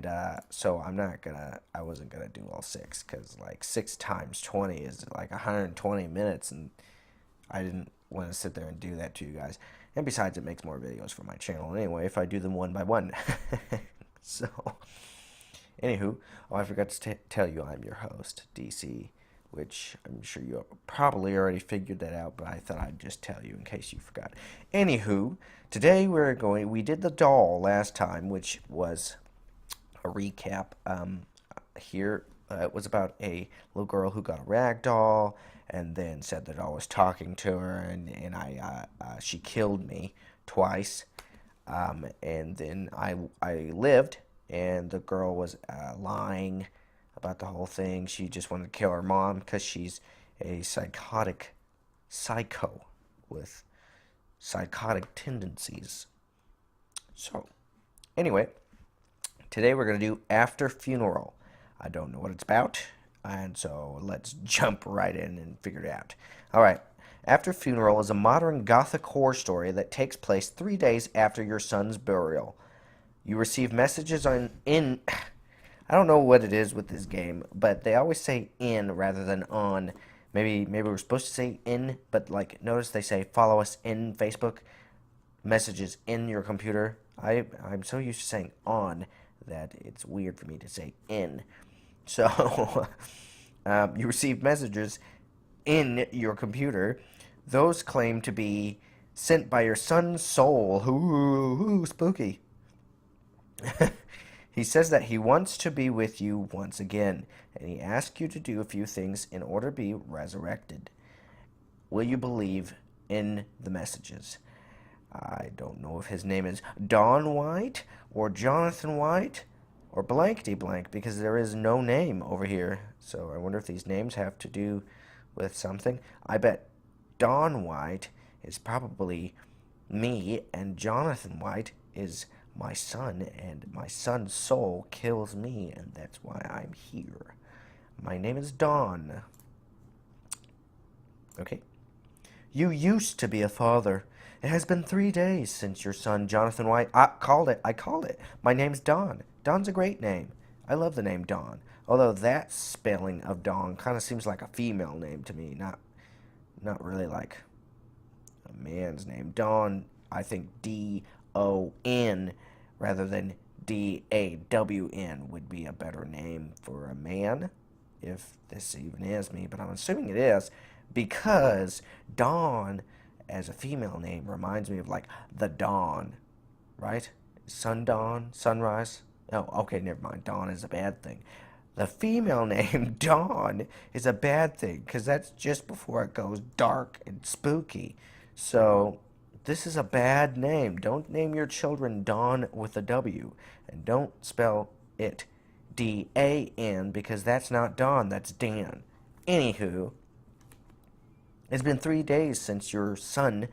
And so I wasn't gonna do all six because like 6 times 20 is like 120 minutes, and I didn't want to sit there and do that to you guys. And besides, it makes more videos for my channel anyway if I do them one by one. So, anywho, oh, I forgot to tell you I'm your host, DC, which I'm sure you probably already figured that out, but I thought I'd just tell you in case you forgot. Anywho, today we did the doll last time, which was a recap. Here it was about a little girl who got a rag doll and then said that I was talking to her, and she killed me twice. And then I lived, and the girl was lying about the whole thing. She just wanted to kill her mom because she's a psychotic psycho with psychotic tendencies. So, anyway, today we're going to do After Funeral. I don't know what it's about, and so let's jump right in and figure it out. All right. After Funeral is a modern gothic horror story that takes place 3 days after your son's burial. You receive messages in I don't know what it is with this game, but they always say in rather than on. Maybe we're supposed to say in, but like notice they say follow us in Facebook, messages in your computer. I'm so used to saying on that it's weird for me to say in. So you receive messages in your computer. Those claim to be sent by your son's soul. Ooh, spooky. He says that he wants to be with you once again, and he asks you to do a few things in order to be resurrected. Will you believe in the messages? I don't know if his name is Don White or Jonathan White or blankety blank because there is no name over here. So I wonder if these names have to do with something. I bet Don White is probably me, and Jonathan White is my son, and my son's soul kills me, and that's why I'm here. My name is Don. Okay. You used to be a father. It has been 3 days since your son, Jonathan White... I called it. My name's Don. Don's a great name. I love the name Don. Although that spelling of Don kind of seems like a female name to me. Not really like a man's name. Don, I think D-O-N rather than D-A-W-N would be a better name for a man, if this even is me, but I'm assuming it is, because Dawn as a female name reminds me of like the dawn, right? Sundawn, sunrise. Oh, okay, never mind. Dawn is a bad thing. The female name Dawn is a bad thing because that's just before it goes dark and spooky. So this is a bad name. Don't name your children Dawn with a W, and don't spell it D-A-N because that's not Dawn, that's Dan. Anywho, it's been 3 days since your son,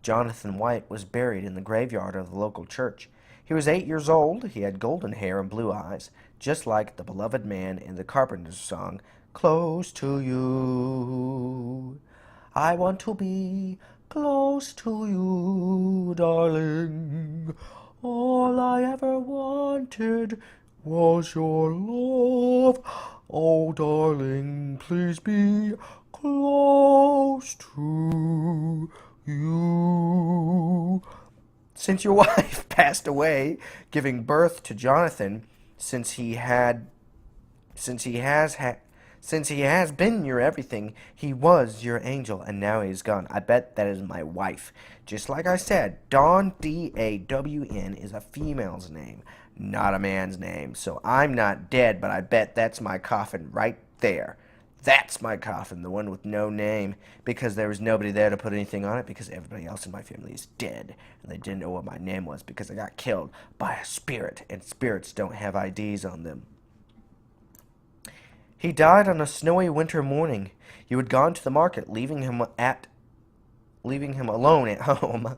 Jonathan White, was buried in the graveyard of the local church. He was 8 years old. He had golden hair and blue eyes, just like the beloved man in the Carpenter's song, Close to You. I want to be close to you, darling. All I ever wanted was your love. Oh, darling, please be close to you. Since your wife passed away, giving birth to Jonathan, since he has been your everything, he was your angel, and now he's gone. I bet that is my wife. Just like I said, Dawn, D-A-W-N, is a female's name, not a man's name. So I'm not dead, but I bet that's my coffin right there. That's my coffin, the one with no name, because there was nobody there to put anything on it because everybody else in my family is dead, and they didn't know what my name was because I got killed by a spirit, and spirits don't have IDs on them. He died on a snowy winter morning. You had gone to the market, leaving him alone at home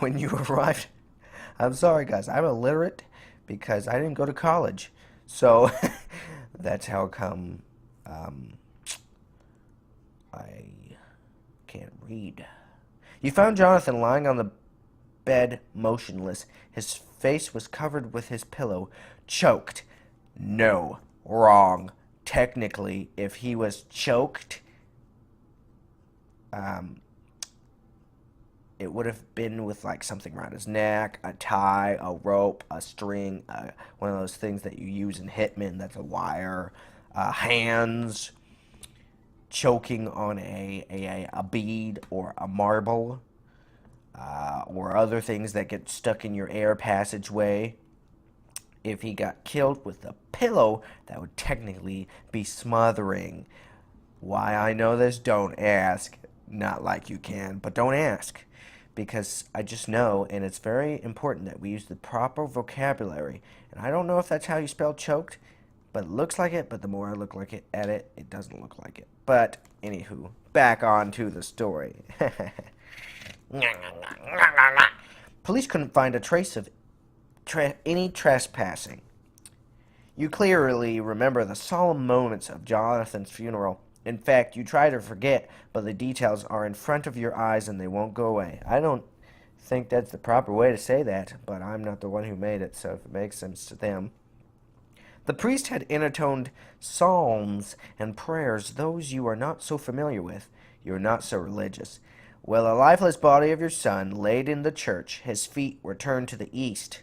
when you arrived. I'm sorry, guys. I'm illiterate because I didn't go to college. So that's how come I can't read. You found Jonathan lying on the bed, motionless. His face was covered with his pillow. Choked. No. Wrong. Technically, if he was choked, um, it would have been with like something around his neck, a tie, a rope, a string, one of those things that you use in Hitman that's a wire, hands, choking on a bead or a marble, or other things that get stuck in your air passageway. If he got killed with a pillow, that would technically be smothering. Why I know this, don't ask. Not like you can, but don't ask. Because I just know, and it's very important that we use the proper vocabulary. And I don't know if that's how you spell choked, but it looks like it, but the more I look like it at it, it doesn't look like it. But, anywho, back on to the story. Police couldn't find a trace of any trespassing. You clearly remember the solemn moments of Jonathan's funeral. In fact, you try to forget, but the details are in front of your eyes and they won't go away. I don't think that's the proper way to say that, but I'm not the one who made it, so if it makes sense to them. The priest had intoned psalms and prayers, those you are not so familiar with. You are not so religious. Well, the lifeless body of your son laid in the church, his feet were turned to the east.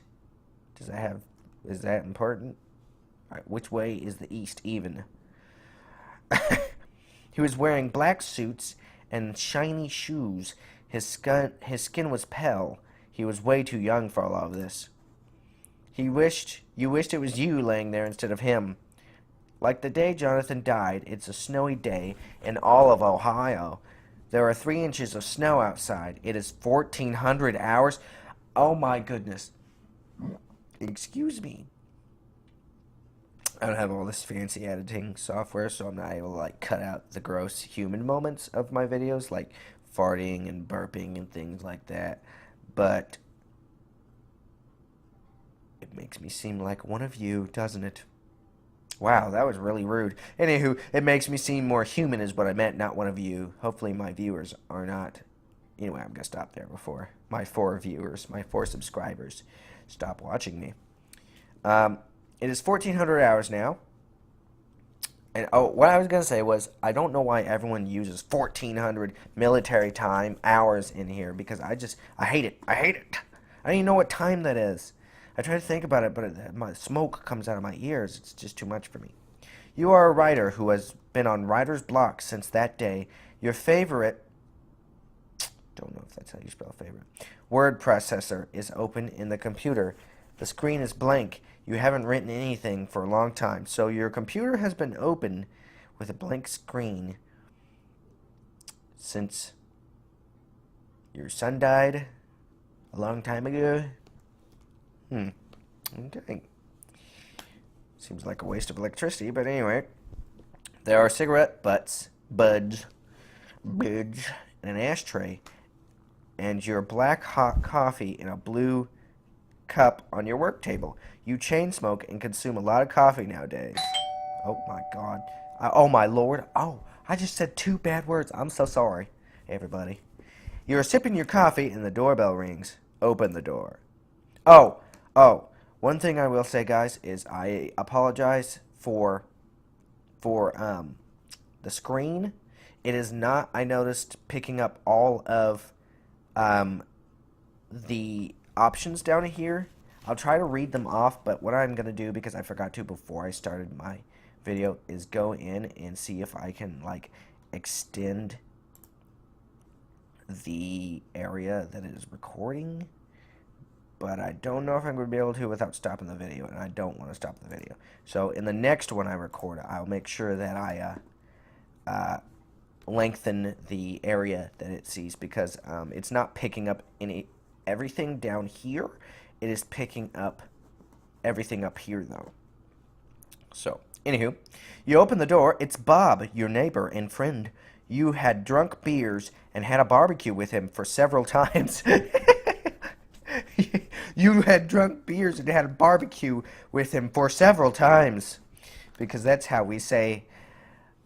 Is that important? All right, which way is the east even? He was wearing black suits and shiny shoes. His skin was pale. He was way too young for all of this. You wished it was you laying there instead of him. Like the day Jonathan died, it's a snowy day in all of Ohio. There are 3 inches of snow outside. It is 1,400 hours. Oh my goodness. Excuse me. I don't have all this fancy editing software, so I'm not able to like cut out the gross human moments of my videos, like farting and burping and things like that. But it makes me seem like one of you, doesn't it? Wow, that was really rude. Anywho, it makes me seem more human is what I meant, not one of you. Hopefully my viewers are not. Anyway, I'm going to stop there before my 4 viewers, my 4 subscribers, stop watching me. It is 1,400 hours now. And what I was going to say was, I don't know why everyone uses 1,400 military time hours in here, because I hate it. I hate it. I don't even know what time that is. I try to think about it, but my smoke comes out of my ears. It's just too much for me. You are a writer who has been on writer's block since that day. Your favorite, don't know if that's how you spell favorite, word processor is open in the computer. The screen is blank. You haven't written anything for a long time, so your computer has been open with a blank screen since your son died a long time ago. Okay. Seems like a waste of electricity, but anyway. There are cigarette butts, buds, and an ashtray, and your black hot coffee in a blue cup on your work table. You chain smoke and consume a lot of coffee nowadays. Oh my God. Oh my Lord. Oh, I just said 2 bad words. I'm so sorry, everybody. You're sipping your coffee and the doorbell rings. Open the door. Oh. One thing I will say, guys, is I apologize for the screen. It is not, I noticed, picking up all of the options down here. I'll try to read them off, but what I'm going to do, because I forgot to before I started my video, is go in and see if I can, like, extend the area that it is recording. But I don't know if I'm going to be able to without stopping the video, and I don't want to stop the video. So in the next one I record, I'll make sure that I lengthen the area that it sees, because it's not picking up everything down here. It is picking up everything up here, though. So, anywho, you open the door. It's Bob, your neighbor and friend. You had drunk beers and had a barbecue with him for several times. You had drunk beers and had a barbecue with him for several times, because that's how we say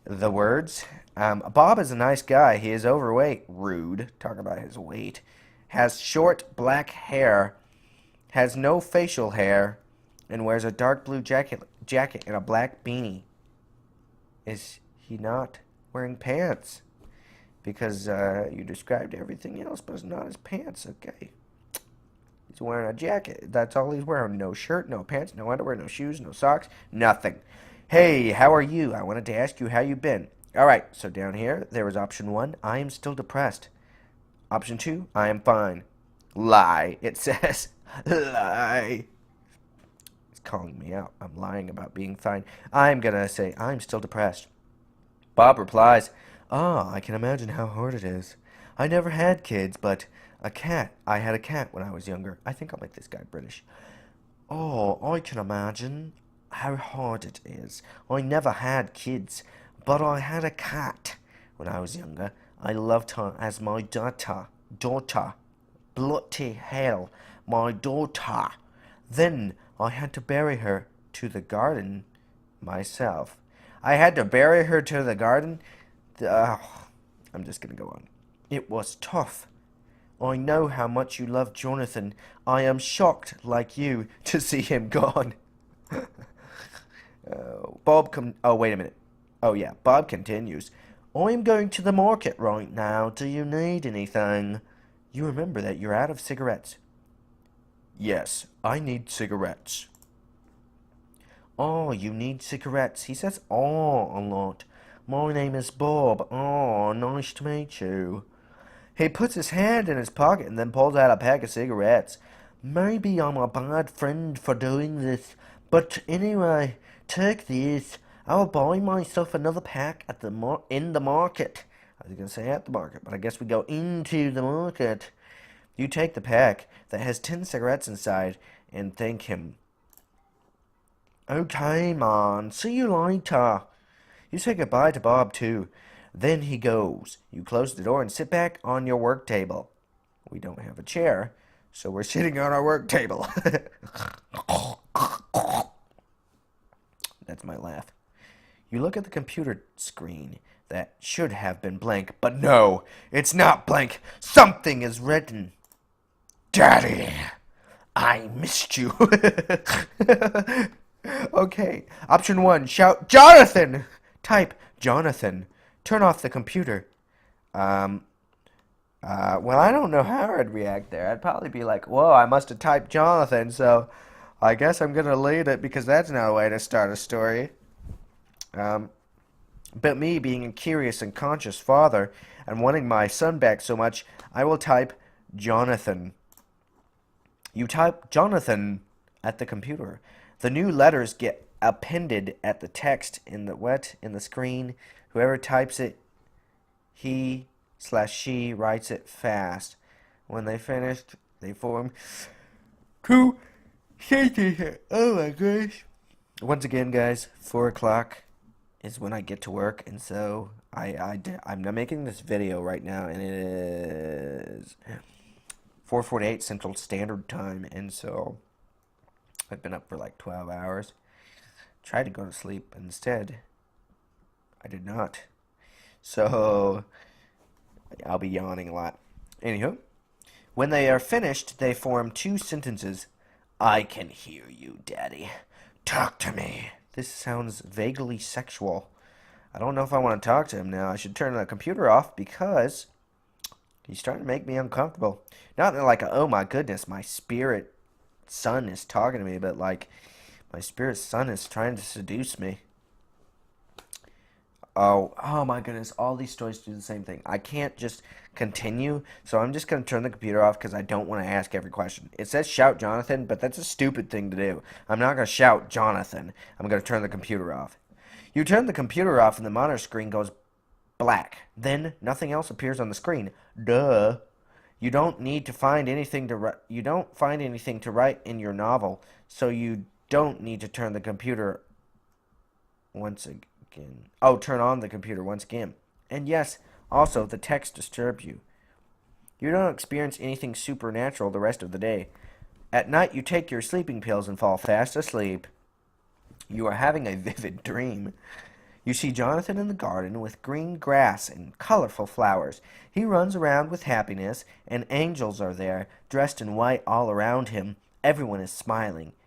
the words. Bob is a nice guy. He is overweight. Rude. Talk about his weight. Has short black hair. Has no facial hair. and wears a dark blue jacket and a black beanie. Is he not wearing pants? Because you described everything else, but it's not his pants. Okay. He's wearing a jacket. That's all he's wearing. No shirt, no pants, no underwear, no shoes, no socks, nothing. Hey, how are you? I wanted to ask you how you been. All right, so down here, there was option 1, I am still depressed. Option 2, I am fine. Lie, it says. Lie. It's calling me out. I'm lying about being fine. I'm going to say I'm still depressed. Bob replies, "Ah, I can imagine how hard it is. I never had kids, but a cat. I had a cat when I was younger. I think I'll make this guy British. Oh, I can imagine how hard it is. I never had kids, but I had a cat when I was younger. I loved her as my daughter. Bloody hell, my daughter. Then I had to bury her to the garden myself. I had to bury her to the garden? I'm just going to go on. It was tough. I know how much you love Jonathan. I am shocked, like you, to see him gone." Oh, wait a minute. Oh, yeah, Bob continues. "I'm going to the market right now. Do you need anything? You remember that you're out of cigarettes." "Yes, I need cigarettes." "Oh, you need cigarettes." He says "oh" a lot. "My name is Bob. Oh, nice to meet you." He puts his hand in his pocket and then pulls out a pack of cigarettes. "Maybe I'm a bad friend for doing this, but anyway, take this. I'll buy myself another pack at in the market." I was going to say at the market, but I guess we go into the market. You take the pack that has 10 cigarettes inside and thank him. "Okay, man. See you later." You say goodbye to Bob, too. Then he goes. You close the door and sit back on your work table. We don't have a chair, so we're sitting on our work table. That's my laugh. You look at the computer screen that should have been blank, but no, it's not blank. Something is written. "Daddy, I missed you." Okay, option 1, shout "Jonathan!" Type "Jonathan." Turn off the computer. Well, I don't know how I'd react there. I'd probably be like, "Whoa, I must have typed Jonathan, so I guess I'm going to lead it because that's not a way to start a story." But me being a curious and conscious father and wanting my son back so much, I will type Jonathan. You type Jonathan at the computer. The new letters get appended at the text in the screen. Whoever types it, he/she writes it fast. When they finished, they form two sentences. Oh my gosh. Once again, guys, 4 o'clock is when I get to work, and so I'm making this video right now, and it is 4:48 Central Standard Time, and so I've been up for like 12 hours. Tried to go to sleep, instead I did not. So I'll be yawning a lot. Anywho, when they are finished, they form 2 sentences. "I can hear you, Daddy. Talk to me." This sounds vaguely sexual. I don't know if I want to talk to him now. I should turn the computer off because he's starting to make me uncomfortable. Not like, oh my goodness, my spirit son is talking to me, but like my spirit son is trying to seduce me. Oh my goodness, all these stories do the same thing. I can't just continue, so I'm just going to turn the computer off because I don't want to ask every question. It says shout Jonathan, but that's a stupid thing to do. I'm not going to shout Jonathan. I'm going to turn the computer off. You turn the computer off and the monitor screen goes black. Then nothing else appears on the screen. Duh. You don't need to find anything to you don't find anything to write in your novel, so you don't need to turn the computer once again. Turn on the computer once again. And yes, also the text disturbs you. You don't experience anything supernatural the rest of the day. At night you take your sleeping pills and fall fast asleep. You are having a vivid dream. You see Jonathan in the garden with green grass and colorful flowers. He runs around with happiness, and angels are there, dressed in white all around him. Everyone is smiling.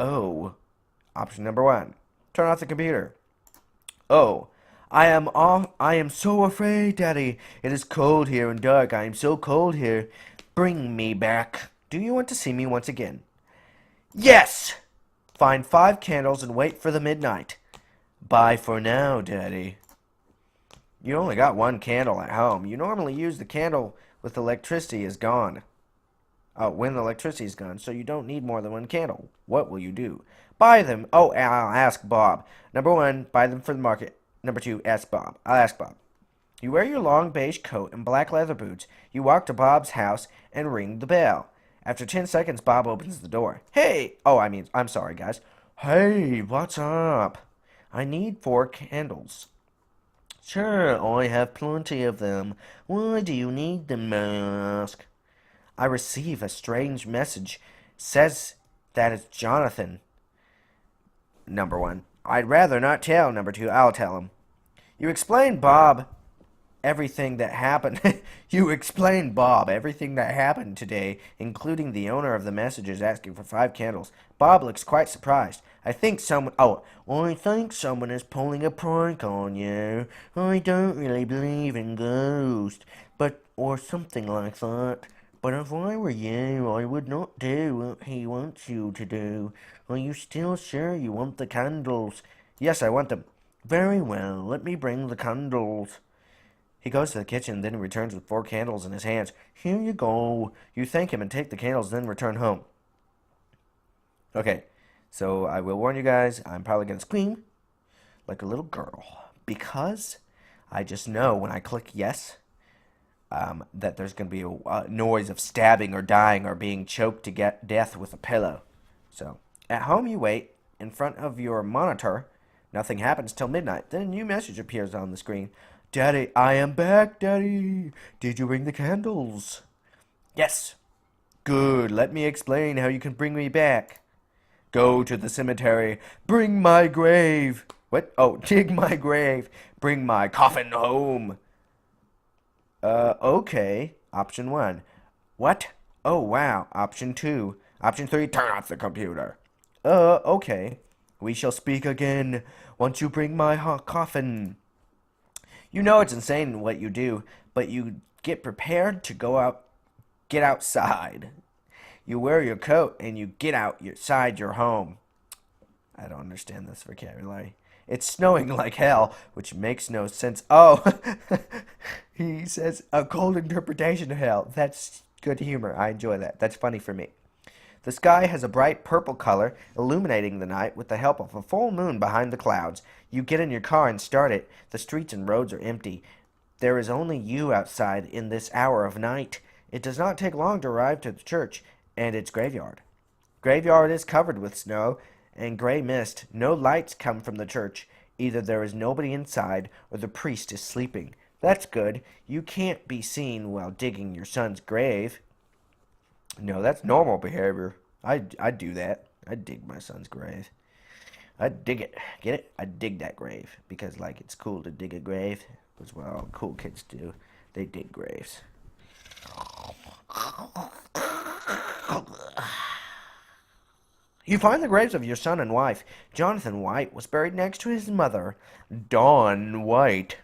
Oh. Option number 1. Turn off the computer. Oh. I am so afraid, Daddy. It is cold here and dark. I am so cold here. Bring me back. Do you want to see me once again? Yes! Find 5 candles and wait for the midnight. Bye for now, Daddy. You only got 1 candle at home. You normally use the candle with electricity is gone. When the electricity is gone, so you don't need more than 1 candle. What will you do? Buy them. Oh, I'll ask Bob. Number 1, buy them for the market. Number 2, ask Bob. I'll ask Bob. You wear your long beige coat and black leather boots. You walk to Bob's house and ring the bell. After 10 seconds, Bob opens the door. Hey! I'm sorry, guys. Hey, what's up? I need 4 candles. Sure, I have plenty of them. Why do you need them, may I ask? I receive a strange message. Says that it's Jonathan. Number 1. I'd rather not tell. Number 2, I'll tell him. You explained Bob everything that happened. You explained Bob everything that happened today, including the owner of the messages asking for 5 candles. Bob looks quite surprised. I think someone is pulling a prank on you. I don't really believe in ghosts, or something like that. But if I were you, I would not do what he wants you to do. Are you still sure you want the candles? Yes, I want them. Very well, let me bring the candles. He goes to the kitchen, then returns with 4 candles in his hands. Here you go. You thank him and take the candles, then return home. Okay, so I will warn you guys, I'm probably going to scream like a little girl. Because I just know when I click yes, that there's going to be a noise of stabbing or dying or being choked to get death with a pillow. So, at home you wait in front of your monitor. Nothing happens till midnight. Then a new message appears on the screen. Daddy, I am back, Daddy. Did you bring the candles? Yes. Good. Let me explain how you can bring me back. Go to the cemetery. Bring my grave. What? Oh, dig my grave. Bring my coffin home. Okay. Option 1. What? Oh, wow. Option 2. Option 3. Turn off the computer. Okay. We shall speak again once you bring my coffin. You know it's insane what you do, but you get prepared to get outside. You wear your coat and you get outside your home. I don't understand this vocabulary. It's snowing like hell, which makes no sense. Oh, he says a cold interpretation of hell. That's good humor. I enjoy that. That's funny for me. The sky has a bright purple color, illuminating the night with the help of a full moon behind the clouds. You get in your car and start it. The streets and roads are empty. There is only you outside in this hour of night. It does not take long to arrive to the church and its graveyard. Graveyard is covered with snow and gray mist. No lights come from the church. Either there is nobody inside or the priest is sleeping. That's good. You can't be seen while digging your son's grave. No, that's normal behavior. I'd do that. I'd dig my son's grave. I'd dig it. Get it? I'd dig that grave. Because, like, it's cool to dig a grave. That's what all cool kids do. They dig graves. You find the graves of your son and wife. Jonathan White was buried next to his mother, Dawn White.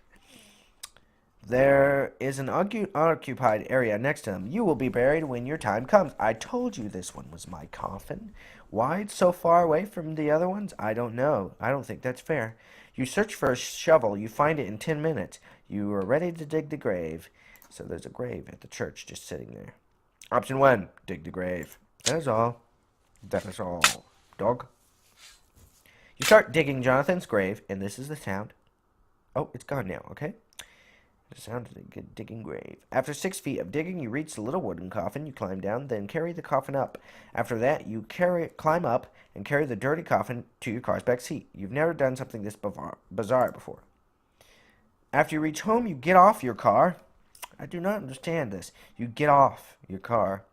There is an unoccupied area next to him. You will be buried when your time comes. I told you this one was my coffin. Why it's so far away from the other ones? I don't know. I don't think that's fair. You search for a shovel. You find it in 10 minutes. You are ready to dig the grave. So there's a grave at the church just sitting there. Option 1, dig the grave. That is all. That is all. Dog. You start digging Jonathan's grave, and this is the sound. Oh, it's gone now, okay? The sound of a good digging grave. After 6 feet of digging, you reach the little wooden coffin. You climb down, then carry the coffin up. After that, you climb up and carry the dirty coffin to your car's back seat. You've never done something this bizarre before. After you reach home, you get off your car. I do not understand this. You get off your car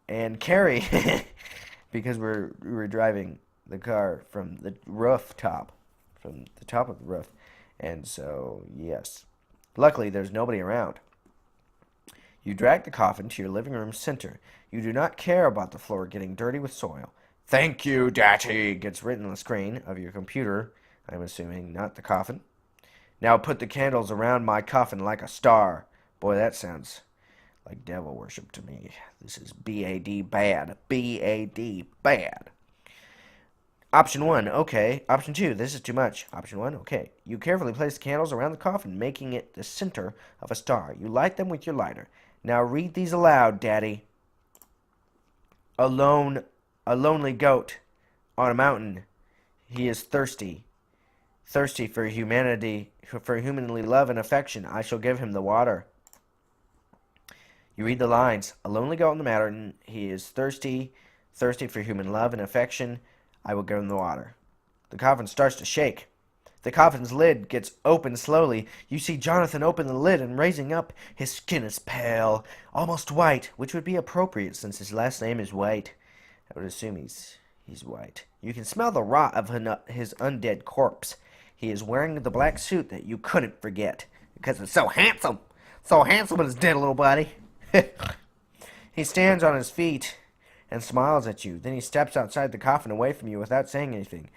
and carry, because we were driving the car from the rooftop, from the top of the roof. And so, yes. Luckily, there's nobody around. You drag the coffin to your living room center. You do not care about the floor getting dirty with soil. Thank you, Daddy, gets written on the screen of your computer. I'm assuming not the coffin. Now put the candles around my coffin like a star. Boy, that sounds like devil worship to me. This is B-A-D bad. B-A-D bad. Option 1, okay. Option 2, this is too much. Option 1, okay. You carefully place the candles around the coffin, making it the center of a star. You light them with your lighter. Now read these aloud, Daddy. A lonely goat on a mountain. He is thirsty. Thirsty for humanity, for humanly love and affection. I shall give him the water. You read the lines. A lonely goat on the mountain. He is thirsty. Thirsty for human love and affection. I will give him the water. The coffin starts to shake. The coffin's lid gets opened slowly. You see Jonathan open the lid and raising up. His skin is pale, almost white, which would be appropriate since his last name is White. I would assume he's white. You can smell the rot of his undead corpse. He is wearing the black suit that you couldn't forget because it's so handsome. So handsome in his dead little body. He stands on his feet and smiles at you. Then he steps outside the coffin away from you without saying anything.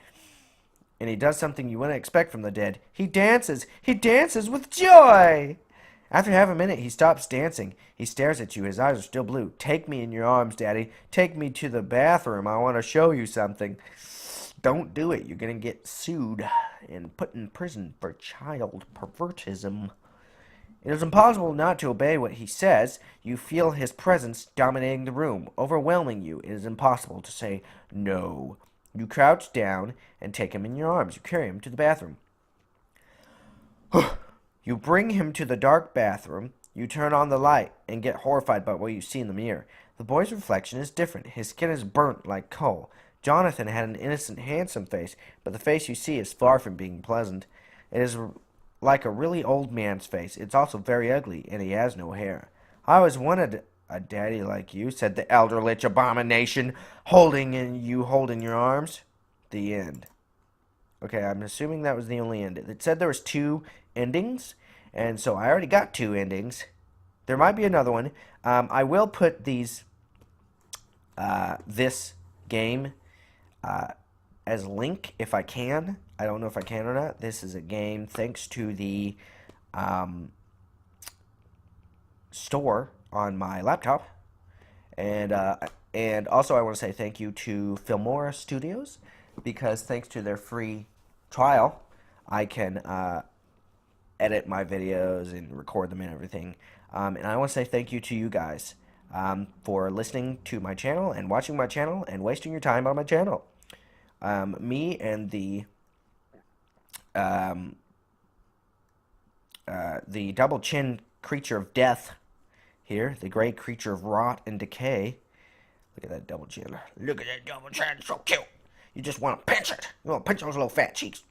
And he does something you wouldn't expect from the dead. He dances. He dances with joy. After half a minute, he stops dancing. He stares at you. His eyes are still blue. Take me in your arms, Daddy. Take me to the bathroom. I want to show you something. Don't do it. You're going to get sued and put in prison for child pervertism. It is impossible not to obey what he says. You feel his presence dominating the room, overwhelming you. It is impossible to say no. You crouch down and take him in your arms. You carry him to the bathroom. You bring him to the dark bathroom. You turn on the light and get horrified by what you see in the mirror. The boy's reflection is different. His skin is burnt like coal. Jonathan had an innocent, handsome face, but the face you see is far from being pleasant. It is like a really old man's face. It's also very ugly, and he has no hair. I always wanted a daddy like you, said the elder lich abomination, holding your arms. The end. Okay, I'm assuming that was the only end. It said there was 2 endings, and so I already got 2 endings. There might be another one. I will put this game as a link if I can. I don't know if I can or not. This is a game thanks to the store on my laptop. And also I want to say thank you to Filmora Studios, because thanks to their free trial, I can edit my videos and record them and everything. And I want to say thank you to you guys for listening to my channel and watching my channel and wasting your time on my channel. Me and the double chin creature of death here, the gray creature of rot and decay. Look at that double chin. Look at that double chin, so cute. You just want to pinch it. You want to pinch those little fat cheeks.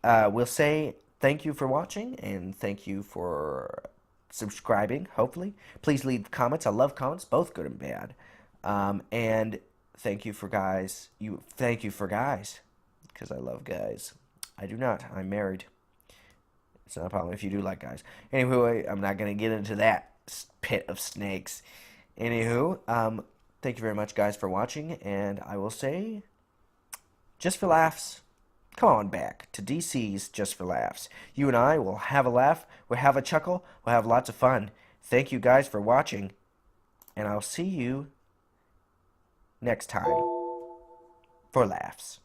We'll say thank you for watching, and thank you for subscribing, hopefully. Please leave comments. I love comments, both good and bad. And thank you for guys. Thank you for guys, because I love guys. I do not. I'm married. It's not a problem if you do like guys. Anyway, I'm not going to get into that pit of snakes. Anywho, thank you very much, guys, for watching, and I will say, just for laughs, come on back to DC's Just for Laughs. You and I will have a laugh, we'll have a chuckle, we'll have lots of fun. Thank you, guys, for watching, and I'll see you next time for laughs.